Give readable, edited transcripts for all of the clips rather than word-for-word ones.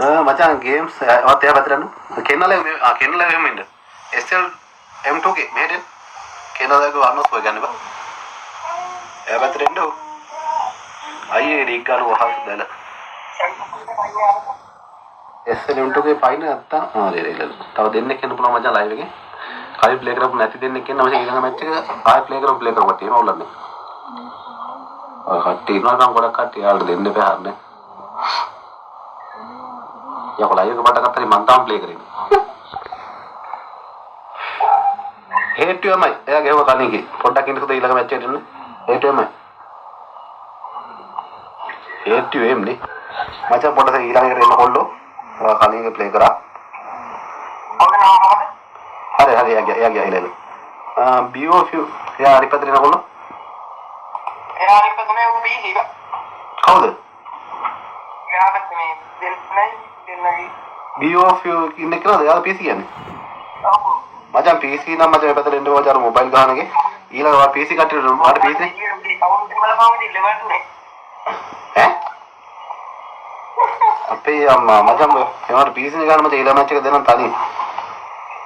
මචං ගේම්ස් ඔත් එයා පැත්තට යන්න කෙන්නල එහෙම ඉන්න SL M2 ගේ මෙහෙට කෙන්නලගේ වන්නස් ඔය ගන්න බා එයා පැත්තට එන්න අයියේ රීක් ගන්න වහල් දාලා SL M2 ගේ පයින් නැත්තම් තව දෙන්නෙක් එන්න පුළුවන් මචං ලයිව් එකේ කලින් ප්ලේ කරපු නැති දෙන්නෙක් එන්න මචං ඊළඟ මැච් එක ආයෙ ප්ලේ කරමු එහෙම අවුලක් නෑ කට්ටිය ඉන්නවා නම් ගොඩක් කට්ටිය යාළුවෝ දෙන්න එපා හරිනේ යකෝ ලයිව් එක පටන් ගත්තා මම තාම ප්ලේ කරන්නේ හේතුවමයි එයා ගෙව කණිගේ පොඩ්ඩක් ඉන්නකද ඊළඟ මැච් එකට එන්න හේතුවමයි හේතුවෙම්නේ මචං පොඩ්ඩක් ඊළඟට එන්න කොල්ලෝ ඔයා කණිගේ ප්ලේ කරා හරි එයා ගියා ඊළඟ BOF එයා හරි පැත්තට එන කොල්ලෝ එයා හරි පැත්තට නේ උඹ බීහි කවුද එයා පැත්තේ මේ දෙන්නයි BOF ඉන්නේ කියලාද යාළුවා PC කියන්නේ ඔව් මචං PC නම් මචං මේ පැත්තට එන්න ඕවා අර මොබයිල් ගහන එකේ ඊළඟ වා PC කට්ටියට වාට PC නේ කවුන්ට් වල පාවුනේ ලෙවල් 2 ඈ අපේ අම්මා මචං ඒවට PC නේ ගන්න මචං ඊළඟ මැච් එක දෙන්නම් තනියෙන්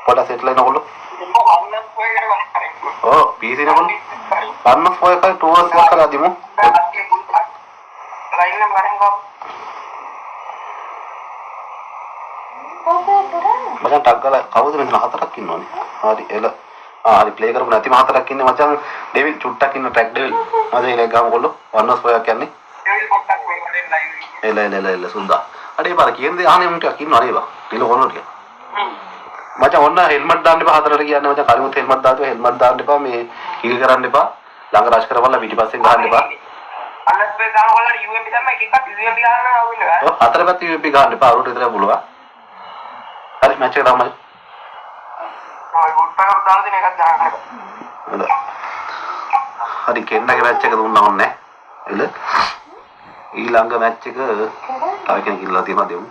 පොඩ සෙට් ලයින් ඔයගොල්ලෝ ඔව් PC නේ කොල්ලෝ පන්නස් පොය කයි ටෝස් එකක් කරලා දිමු ලයින් එක වරෙන් ගමු මචං ටක් ගාලා කවුද මෙතන හතරක් ඉන්නවනේ හරි එල හරි ප්ලේ කරමු නැතිම හතරක් ඉන්නේ මචං ඩෙවිල් චුට්ටක් ඉන්න ට්‍රැක් ඩෙවිල් මචං ඉලෙක් ගාමු කොල්ලෝ වන්නස් පොයක් කියන්නේ ඩෙවිල් පොට්ටක් මේ වරෙන් ලයින් එල සුන්දා අඩේ බාර කියන්නේ ආනේ මුට්ටක් ඉන්නව නේද පිළ කොල්ලෝ ටික මචං ඔන්න හෙල්මට් දාන්න එපා හතරට කියන්නේ මචං කලිමුත් හෙල්මට් දාතුවා හෙල්මට් දාන්න එපා මේ කිල් කරන්න එපා ළඟ රෂ් කරවලා පිටිපස්සෙන් ගහන්න එපා අන්නස් පේ ගාන වල UMP තමයි එකක් UMP ගන්න ආවෙන්නේ ඔව් හතර පැත්තේ UMP ගන්න එපා අරුට විතර පුළුවන් හරි මැච් එක දාමු ඔය ගුට්ටක් දාලා දෙන එකක් දාන්න හරි කෙන්නගේ මැච් එක දුන්නා ඕනේ එල ඊළඟ මැච් එක තව කෙනෙක් ඉල්ලලා තියෙනවා දෙමු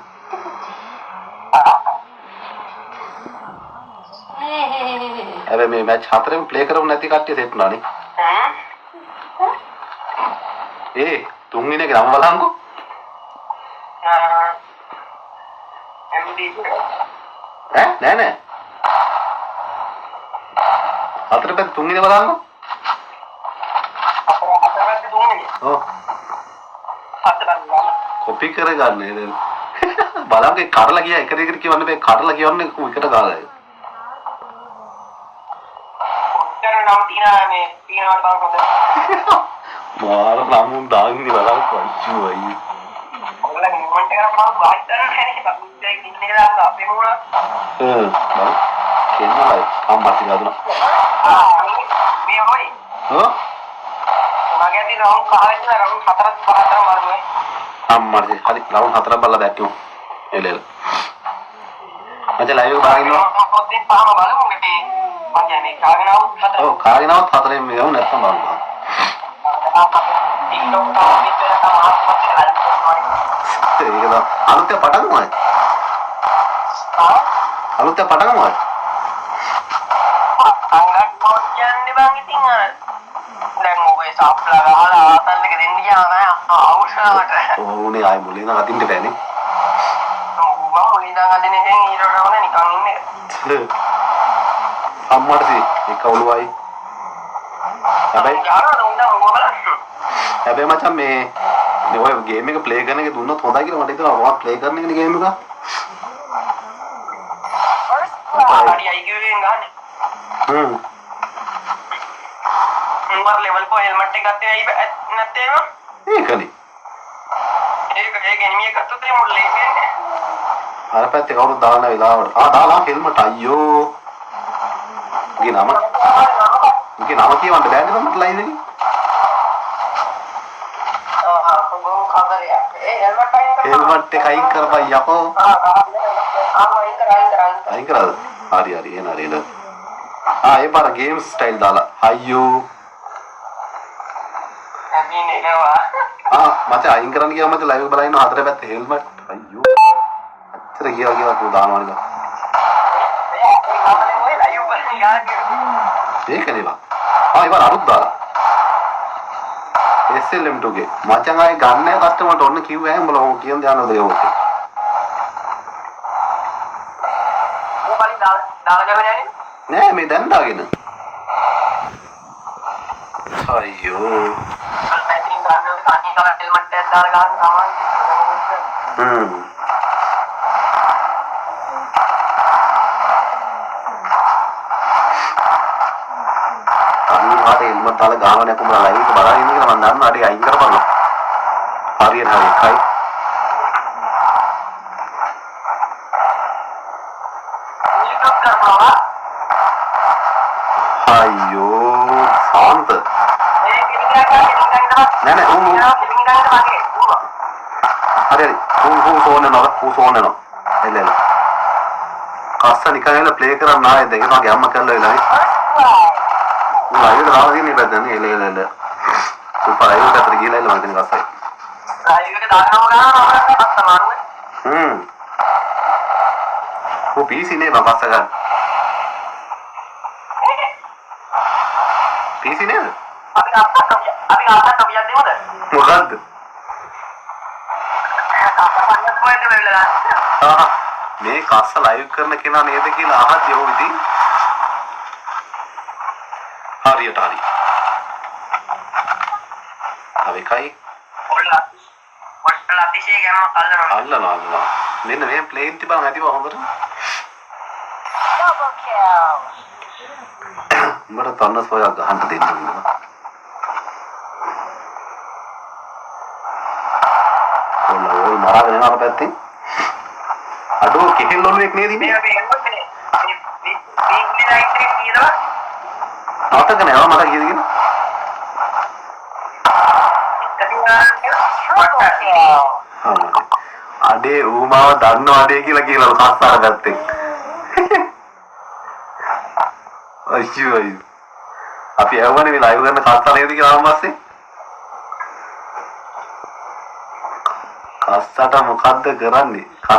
හැබැයි මේ මැච් හතරෙම ප්ලේ කරමු නැති කට්ටිය සෙට් වුණානේ ඒ තුන්වෙනි එක නම් බලහන්කෝ නෑ හතර පැත්ත තුන්වෙනි බලහන්කෝ හතර පැත්තේ තුන්වෙනි ඔව් හතර ගන්න කොපි කරගන්න නේද බලන්ගේ කඩලා ගියා එක දෙකට කියවන්න බෑ කඩලා කියවන්නේ විකට ගාලා නම් තියනා මේ තියනවට බලන්න මාර නමුන් දාන්නේ බලන්න පංචු අයියේ ඔයාලා මොමන්ට් එකක් මාත් වායිස් කරන්න නැහැ බබුත් එක ඉන්න එක දාලා අපේ මොනවා බල කෙන්නයි අම්මත් ගාදුනා මේ හොයි මගේ අතේ රවුන්ඩ් කහවෙන්න රවුන්ඩ් හතරක් පහතරක් මාරුයි අම්මත් හරි රවුන්ඩ් හතරක් බලලා දැක්කමු එලෙල මචං ලයිව් එක බලන්න පොතේ පහම බලමු මේ මම කියන්නේ කාගෙන આવුත් හතර ඔව් කාගෙන આવුත් හතරෙන් මේ යමු නැත්නම් බලන්න ටික්ටොක් තාම විතර තමයි ඒක අලුත් පටන් ගමු අලුත් පටන් ගමු අංගක් පොත් කියන්නේ බං ඉතින් දැන් ඔගේ සප්ලා ගහලා ආතල් එක දෙන්න ගියා නෑ අවශ්‍යවට ඕනේ ආයි මුලින් නම් අදින්න බෑනේ ඔව් මුලින් ඉඳන් අදින එකෙන් ඊට වඩා නිකන් ඉන්නේ අම්මට ඒ කවුළුවයි හැබැයි මචං මේ ඔය ගේම් එක ප්ලේ කරන එක දුන්නොත් හොඳයි කියලා මට හිතෙනවා ඔයා ප්ලේ කරන එකනේ ගේම් එක හරි අයිකියුවෙන් ගන්න උඹර ලෙවල් 4 හෙල්මට් එක ගත්තේ ඇයි නැත්තේ ඒකනේ ඒක එනිමිය ගත්තොත් ඒ මුල් ලේකන්නේ අර පැත්තේ කවුරුද දාන්න වෙලාවට දාලා හෙල්මට් අයියෝ ගේ නම කියවන්න බෑනේ මට ලයින් එකේ හෙල්මට් එක අයින් කරපන් යකෝ අයින් කරාද හරි එන හරි එන ඒ පාර ගේම් ස්ටයිල් දාලා අයියෝ අදිනේ නවා මචං අයින් කරන්න ගියාම මචං ලයිව් බලලා ඉන්නවා හතර පැත්තේ හෙල්මට් අයියෝ අච්චර ගියා කෝ දානවා නේද ඒකනේ බා ඉවර අරුත් දාලා SLM2 ගේ මචං ආයේ ගන්න නැහැ කස්ටමර්ට ඔන්න කිව්වා උඹලා ඕක කියන දයනවද ඒක මේ දැන් දාගෙන. අයියෝ. ඉතින් ගන්න කණි කරලා හෙල්මට් එකක් දාලා ගන්න තමයි. අනිවාර්යයෙන් හෙල්මට් දාලා ගාව නැකුම ලයිව් එක බලන් ඉන්න කියලා මම දන්නවා. අඩේ අයින් කරපන්. හරියට හරි එකයි. අයියෝ සාන්ත නෑ නෑ හරි හරි සෝන නෝ එල්ල කස්ස නිකන් එල ප්ලේ කරන්න ආයේ දෙක මගේ අම්මා කළා වෙලාවයි ලයිව් දාලා තියෙන ඉබදන්නේ එල උපාය උඩට ගිහලා ඉන්න මම කස්සයි ලයිව් එක දාන්නම ගන්නවා කස්ස මාරුවේ ਉਹ PC නේ මම කස්ස ගන්න PC නේද අපි අත්තක් කවියක් දෙමුද මොකද්ද මේ කස්ස ලයිව් කරන කෙනා නේද කියලා අහද්දී ඔව් ඉතින් හරියට හරි තව එකයි ඔන්න අතිශය ගැම්මක් අල්ලනවා මෙන්න මේ ප්ලේන් තිබන් ඇතිව හොඳට double kill මට තන්න සොයා ගහන්න දෙන්න ඕන ඕල් මරාගෙන යනවා පැත්තෙන් අඩෝ කෙහෙල් ඔළුවෙක් නේද ඉන්නේ මතක නෑ මට කීයද කියලා අඩේ ඌ මාව දන්නව අඩේ කියලා කස්සාර ගත්තේ අයියෝ අපි ඇහුවනේ මේ ලයිව් කරන කස්සාර නේද කියලා ආවම පස්සේ කස්සට මොකද්ද කරන්නේ